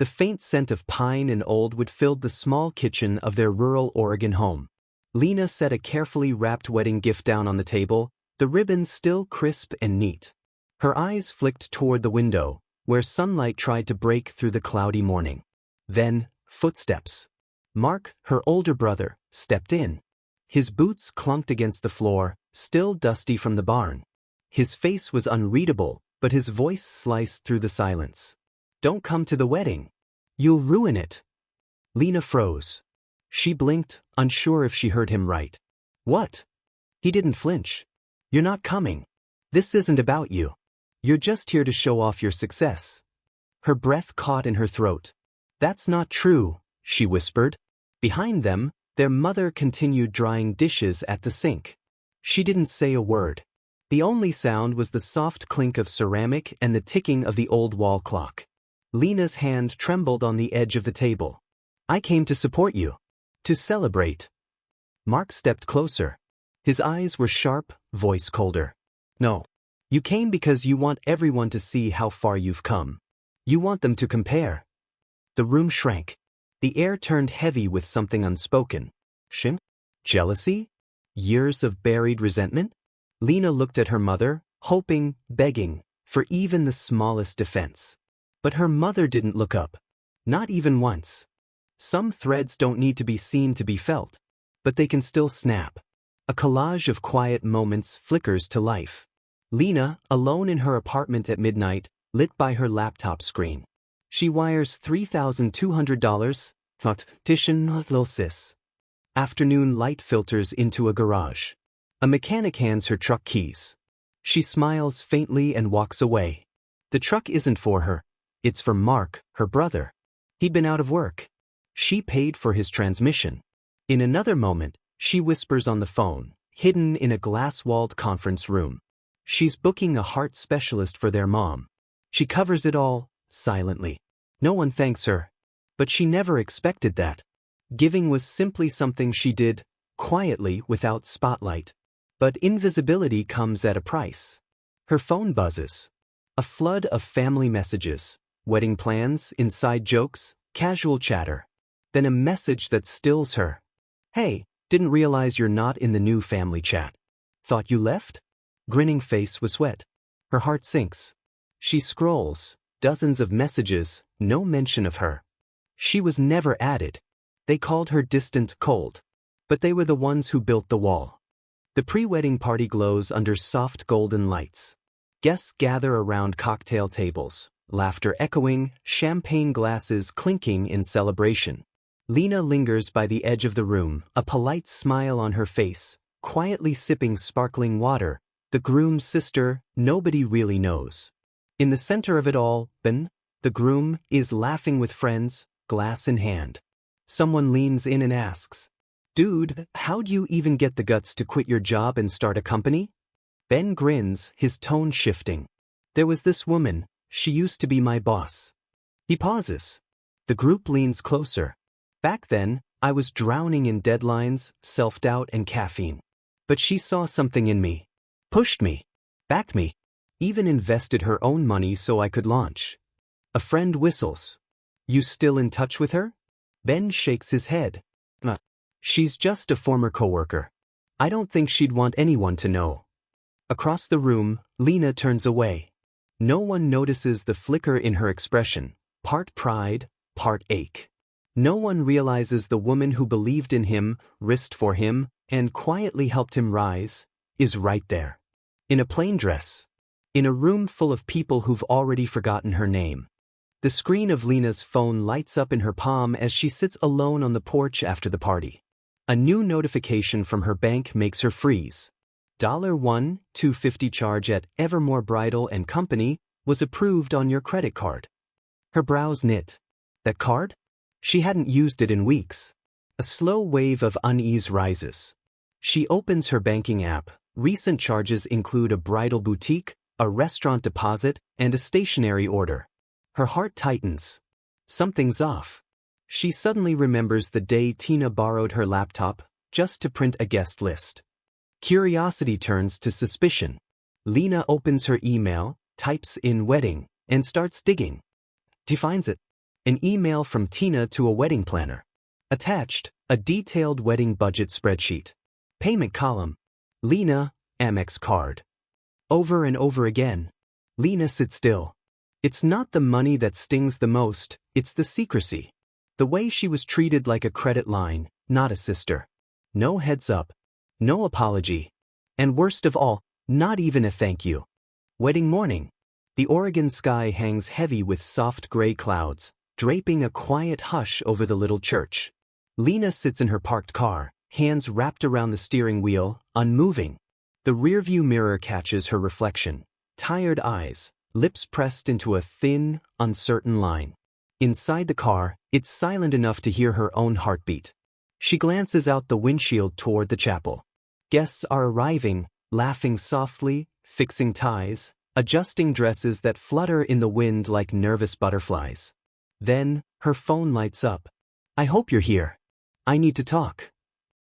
The faint scent of pine and old wood filled the small kitchen of their rural Oregon home. Lena set a carefully wrapped wedding gift down on the table, the ribbons still crisp and neat. Her eyes flicked toward the window, where sunlight tried to break through the cloudy morning. Then, footsteps. Mark, her older brother, stepped in. His boots clunked against the floor, still dusty from the barn. His face was unreadable, but his voice sliced through the silence. "Don't come to the wedding. You'll ruin it." Lena froze. She blinked, unsure if she heard him right. "What?" He didn't flinch. "You're not coming. This isn't about you. You're just here to show off your success." Her breath caught in her throat. "That's not true," she whispered. Behind them, their mother continued drying dishes at the sink. She didn't say a word. The only sound was the soft clink of ceramic and the ticking of the old wall clock. Lena's hand trembled on the edge of the table. "I came to support you. To celebrate." Mark stepped closer. His eyes were sharp, voice colder. "No. You came because you want everyone to see how far you've come. You want them to compare." The room shrank. The air turned heavy with something unspoken. Shame? Jealousy? Years of buried resentment? Lena looked at her mother, hoping, begging, for even the smallest defense. But her mother didn't look up. Not even once. Some threads don't need to be seen to be felt, but they can still snap. A collage of quiet moments flickers to life. Lena, alone in her apartment at midnight, lit by her laptop screen. She wires $3,200, fictitious. Afternoon light filters into a garage. A mechanic hands her truck keys. She smiles faintly and walks away. The truck isn't for her. It's for Mark, her brother. He'd been out of work. She paid for his transmission. In another moment, she whispers on the phone, hidden in a glass-walled conference room. She's booking a heart specialist for their mom. She covers it all, silently. No one thanks her. But she never expected that. Giving was simply something she did, quietly, without spotlight. But invisibility comes at a price. Her phone buzzes. A flood of family messages, wedding plans, inside jokes, casual chatter. Then a message that stills her. "Hey, didn't realize you're not in the new family chat. Thought you left?" Grinning face with sweat. Her heart sinks. She scrolls, dozens of messages, no mention of her. She was never added. They called her distant, cold. But they were the ones who built the wall. The pre-wedding party glows under soft golden lights. Guests gather around cocktail tables, laughter echoing, champagne glasses clinking in celebration. Lena lingers by the edge of the room, a polite smile on her face, quietly sipping sparkling water. The groom's sister, nobody really knows. In the center of it all, Ben, the groom, is laughing with friends, glass in hand. Someone leans in and asks, "Dude, how'd you even get the guts to quit your job and start a company?" Ben grins, his tone shifting. "There was this woman, she used to be my boss." He pauses. The group leans closer. "Back then, I was drowning in deadlines, self-doubt, and caffeine. But she saw something in me. Pushed me. Backed me. Even invested her own money so I could launch." A friend whistles. "You still in touch with her?" Ben shakes his head. She's just a former coworker. I don't think she'd want anyone to know." Across the room, Lena turns away. No one notices the flicker in her expression, part pride, part ache. No one realizes the woman who believed in him, risked for him, and quietly helped him rise, is right there. In a plain dress. In a room full of people who've already forgotten her name. The screen of Lena's phone lights up in her palm as she sits alone on the porch after the party. A new notification from her bank makes her freeze. $1,250 charge at Evermore Bridal and Company was approved on your credit card. Her brows knit. That card? She hadn't used it in weeks. A slow wave of unease rises. She opens her banking app. Recent charges include a bridal boutique, a restaurant deposit, and a stationery order. Her heart tightens. Something's off. She suddenly remembers the day Tina borrowed her laptop just to print a guest list. Curiosity turns to suspicion. Lena opens her email, types in wedding, and starts digging. She finds it. An email from Tina to a wedding planner. Attached, a detailed wedding budget spreadsheet. Payment column. Lena, Amex card. Over and over again. Lena, sit still. It's not the money that stings the most, it's the secrecy. The way she was treated like a credit line, not a sister. No heads up. No apology. And worst of all, not even a thank you. Wedding morning. The Oregon sky hangs heavy with soft gray clouds, draping a quiet hush over the little church. Lena sits in her parked car, hands wrapped around the steering wheel, unmoving. The rearview mirror catches her reflection. Tired eyes, lips pressed into a thin, uncertain line. Inside the car, it's silent enough to hear her own heartbeat. She glances out the windshield toward the chapel. Guests are arriving, laughing softly, fixing ties, adjusting dresses that flutter in the wind like nervous butterflies. Then, her phone lights up. I hope you're here. I need to talk.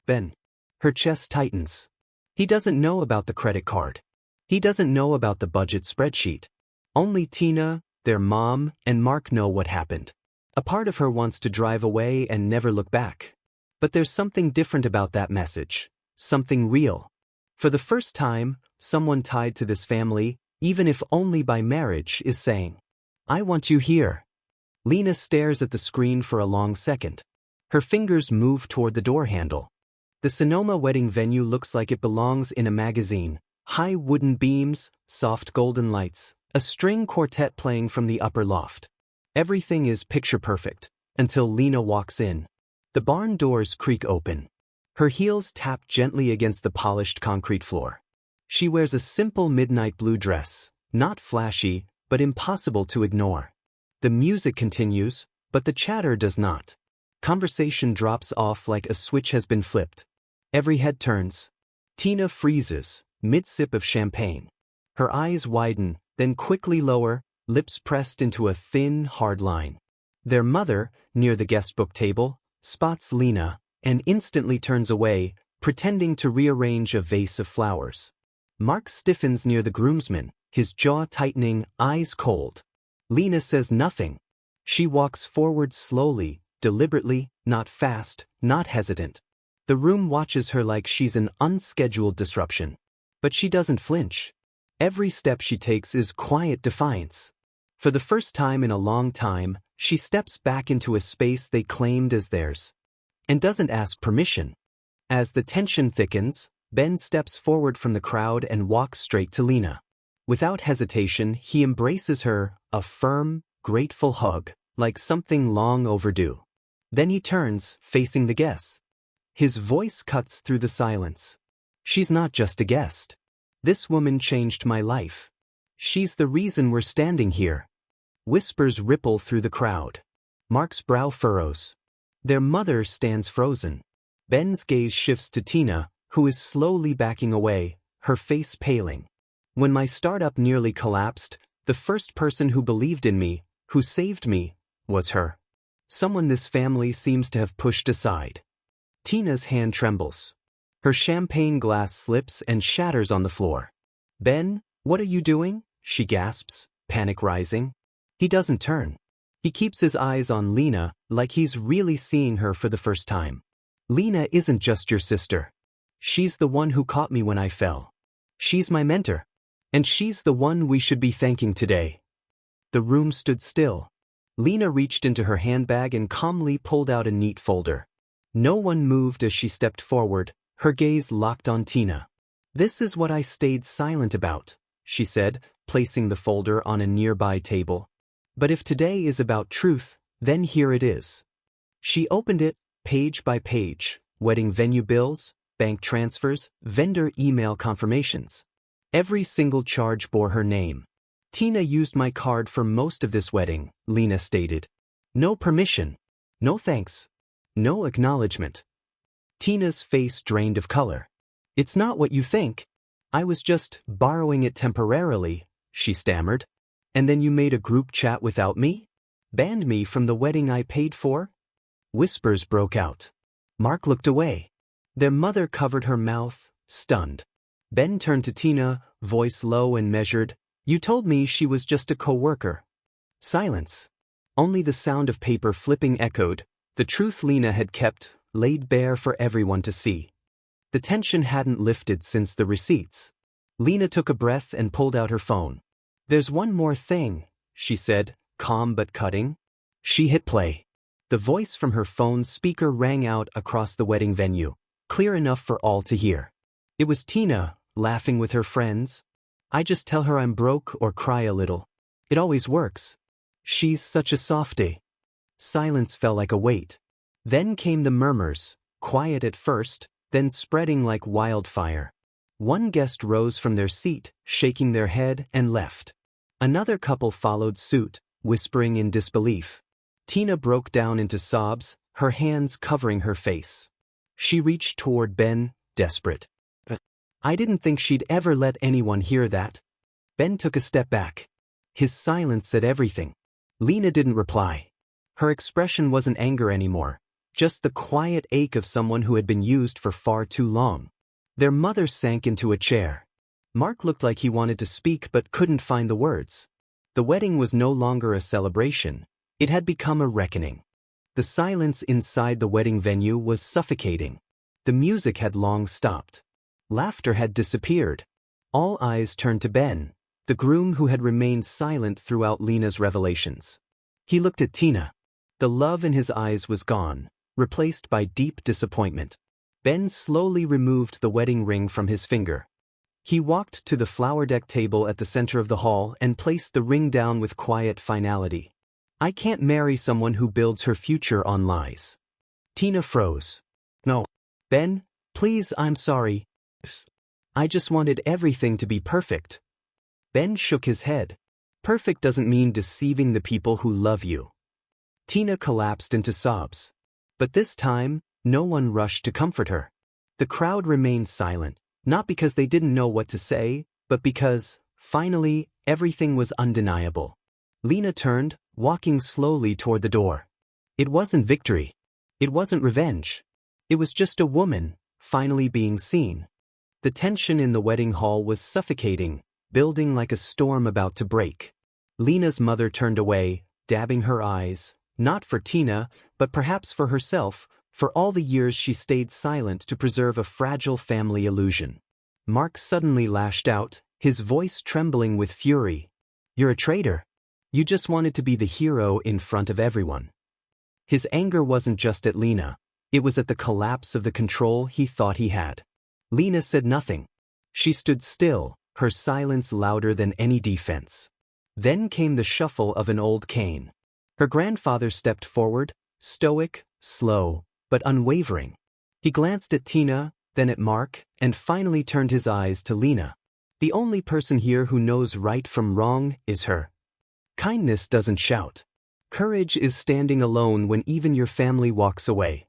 Ben. Her chest tightens. He doesn't know about the credit card. He doesn't know about the budget spreadsheet. Only Tina, their mom, and Mark know what happened. A part of her wants to drive away and never look back. But there's something different about that message. Something real. For the first time, someone tied to this family, even if only by marriage, is saying, I want you here. Lena stares at the screen for a long second. Her fingers move toward the door handle. The Sonoma wedding venue looks like it belongs in a magazine. High wooden beams, soft golden lights, a string quartet playing from the upper loft. Everything is picture perfect, until Lena walks in. The barn doors creak open. Her heels tap gently against the polished concrete floor. She wears a simple midnight blue dress, not flashy, but impossible to ignore. The music continues, but the chatter does not. Conversation drops off like a switch has been flipped. Every head turns. Tina freezes, mid-sip of champagne. Her eyes widen, then quickly lower, lips pressed into a thin, hard line. Their mother, near the guestbook table, spots Lena, and instantly turns away, pretending to rearrange a vase of flowers. Mark stiffens near the groomsman, his jaw tightening, eyes cold. Lena says nothing. She walks forward slowly, deliberately, not fast, not hesitant. The room watches her like she's an unscheduled disruption. But she doesn't flinch. Every step she takes is quiet defiance. For the first time in a long time, she steps back into a space they claimed as theirs. And doesn't ask permission. As the tension thickens, Ben steps forward from the crowd and walks straight to Lena. Without hesitation, he embraces her, a firm, grateful hug, like something long overdue. Then he turns, facing the guests. His voice cuts through the silence. She's not just a guest. This woman changed my life. She's the reason we're standing here. Whispers ripple through the crowd. Mark's brow furrows. Their mother stands frozen. Ben's gaze shifts to Tina, who is slowly backing away, her face paling. When my startup nearly collapsed, the first person who believed in me, who saved me, was her. Someone this family seems to have pushed aside. Tina's hand trembles. Her champagne glass slips and shatters on the floor. Ben, what are you doing? She gasps, panic rising. He doesn't turn. He keeps his eyes on Lena, like he's really seeing her for the first time. Lena isn't just your sister. She's the one who caught me when I fell. She's my mentor. And she's the one we should be thanking today. The room stood still. Lena reached into her handbag and calmly pulled out a neat folder. No one moved as she stepped forward, her gaze locked on Tina. This is what I stayed silent about, she said, placing the folder on a nearby table. But if today is about truth, then here it is. She opened it, page by page, wedding venue bills, bank transfers, vendor email confirmations. Every single charge bore her name. Tina used my card for most of this wedding, Lena stated. No permission. No thanks. No acknowledgement. Tina's face drained of color. It's not what you think. I was just borrowing it temporarily, she stammered. And then you made a group chat without me? Banned me from the wedding I paid for? Whispers broke out. Mark looked away. Their mother covered her mouth, stunned. Ben turned to Tina, voice low and measured. You told me she was just a co-worker. Silence. Only the sound of paper flipping echoed, the truth Lena had kept, laid bare for everyone to see. The tension hadn't lifted since the receipts. Lena took a breath and pulled out her phone. "There's one more thing," she said, calm but cutting. She hit play. The voice from her phone speaker rang out across the wedding venue, clear enough for all to hear. It was Tina, laughing with her friends. "I just tell her I'm broke or cry a little. It always works. She's such a softie." Silence fell like a weight. Then came the murmurs, quiet at first, then spreading like wildfire. One guest rose from their seat, shaking their head, and left. Another couple followed suit, whispering in disbelief. Tina broke down into sobs, her hands covering her face. She reached toward Ben, desperate. "I didn't think she'd ever let anyone hear that." Ben took a step back. His silence said everything. Lena didn't reply. Her expression wasn't anger anymore, just the quiet ache of someone who had been used for far too long. Their mother sank into a chair. Mark looked like he wanted to speak but couldn't find the words. The wedding was no longer a celebration. It had become a reckoning. The silence inside the wedding venue was suffocating. The music had long stopped. Laughter had disappeared. All eyes turned to Ben, the groom who had remained silent throughout Lena's revelations. He looked at Tina. The love in his eyes was gone, replaced by deep disappointment. Ben slowly removed the wedding ring from his finger. He walked to the flower-decked table at the center of the hall and placed the ring down with quiet finality. "I can't marry someone who builds her future on lies." Tina froze. "No. Ben, please, I'm sorry. I just wanted everything to be perfect." Ben shook his head. "Perfect doesn't mean deceiving the people who love you." Tina collapsed into sobs. But this time, no one rushed to comfort her. The crowd remained silent, not because they didn't know what to say, but because, finally, everything was undeniable. Lena turned, walking slowly toward the door. It wasn't victory. It wasn't revenge. It was just a woman, finally being seen. The tension in the wedding hall was suffocating, building like a storm about to break. Lena's mother turned away, dabbing her eyes, not for Tina, but perhaps for herself, for all the years she stayed silent to preserve a fragile family illusion. Mark suddenly lashed out, his voice trembling with fury. "You're a traitor. You just wanted to be the hero in front of everyone." His anger wasn't just at Lena, it was at the collapse of the control he thought he had. Lena said nothing. She stood still, her silence louder than any defense. Then came the shuffle of an old cane. Her grandfather stepped forward, stoic, slow, but unwavering. He glanced at Tina, then at Mark, and finally turned his eyes to Lena. "The only person here who knows right from wrong is her. Kindness doesn't shout. Courage is standing alone when even your family walks away."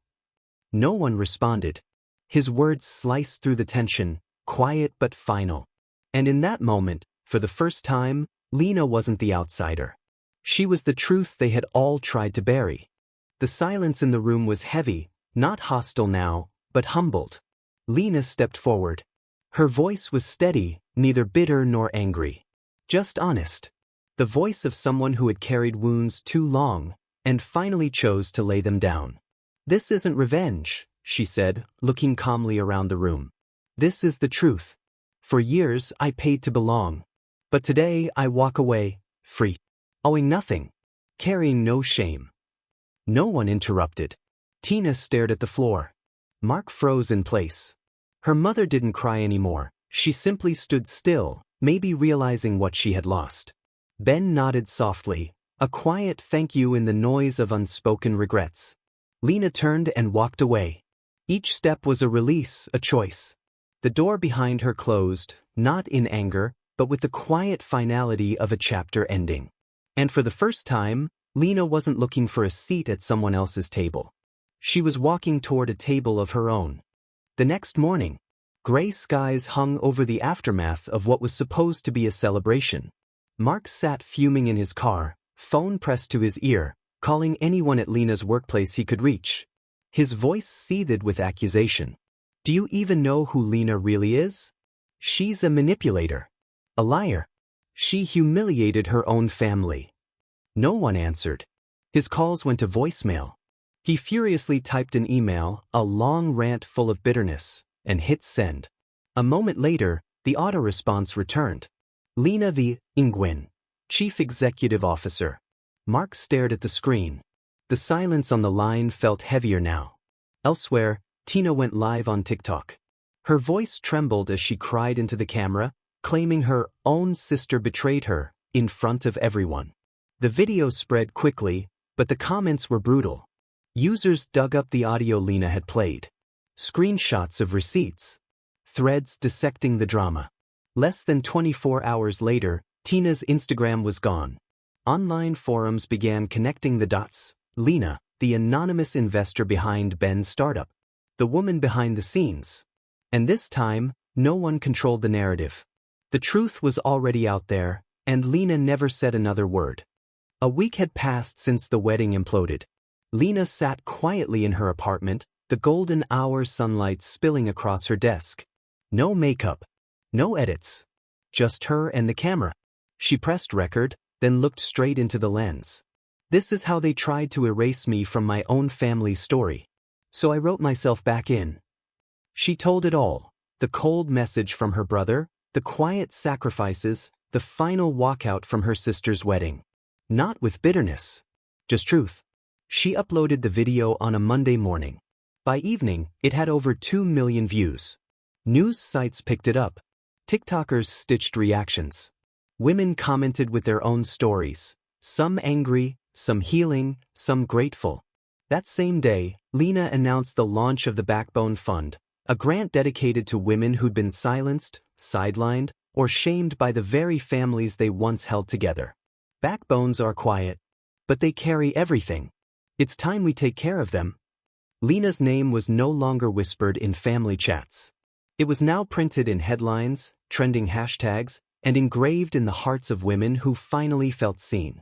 No one responded. His words sliced through the tension, quiet but final. And in that moment, for the first time, Lena wasn't the outsider. She was the truth they had all tried to bury. The silence in the room was heavy, not hostile now, but humbled. Lena stepped forward. Her voice was steady, neither bitter nor angry. Just honest. The voice of someone who had carried wounds too long, and finally chose to lay them down. "This isn't revenge," she said, looking calmly around the room. "This is the truth. For years I paid to belong. But today I walk away, free. Owing nothing. Carrying no shame." No one interrupted. Tina stared at the floor. Mark froze in place. Her mother didn't cry anymore. She simply stood still, maybe realizing what she had lost. Ben nodded softly, a quiet thank you in the noise of unspoken regrets. Lena turned and walked away. Each step was a release, a choice. The door behind her closed, not in anger, but with the quiet finality of a chapter ending. And for the first time, Lena wasn't looking for a seat at someone else's table. She was walking toward a table of her own. The next morning, gray skies hung over the aftermath of what was supposed to be a celebration. Mark sat fuming in his car, phone pressed to his ear, calling anyone at Lena's workplace he could reach. His voice seethed with accusation. "Do you even know who Lena really is? She's a manipulator. A liar. She humiliated her own family." No one answered. His calls went to voicemail. He furiously typed an email, a long rant full of bitterness, and hit send. A moment later, the auto-response returned. Lena the Ingwen, Chief Executive Officer. Mark stared at the screen. The silence on the line felt heavier now. Elsewhere, Tina went live on TikTok. Her voice trembled as she cried into the camera, claiming her own sister betrayed her, in front of everyone. The video spread quickly, but the comments were brutal. Users dug up the audio Lena had played. Screenshots of receipts. Threads dissecting the drama. Less than 24 hours later, Tina's Instagram was gone. Online forums began connecting the dots. Lena, the anonymous investor behind Ben's startup. The woman behind the scenes. And this time, no one controlled the narrative. The truth was already out there, and Lena never said another word. A week had passed since the wedding imploded. Lena sat quietly in her apartment, the golden hour sunlight spilling across her desk. No makeup. No edits. Just her and the camera. She pressed record, then looked straight into the lens. This is how they tried to erase me from my own family's story. So I wrote myself back in. She told it all. The cold message from her brother, the quiet sacrifices, the final walkout from her sister's wedding. Not with bitterness. Just truth. She uploaded the video on a Monday morning. By evening, it had over 2 million views. News sites picked it up. TikTokers stitched reactions. Women commented with their own stories. Some angry, some healing, some grateful. That same day, Lena announced the launch of the Backbone Fund, a grant dedicated to women who'd been silenced, sidelined, or shamed by the very families they once held together. Backbones are quiet, but they carry everything. It's time we take care of them. Lena's name was no longer whispered in family chats. It was now printed in headlines, trending hashtags, and engraved in the hearts of women who finally felt seen.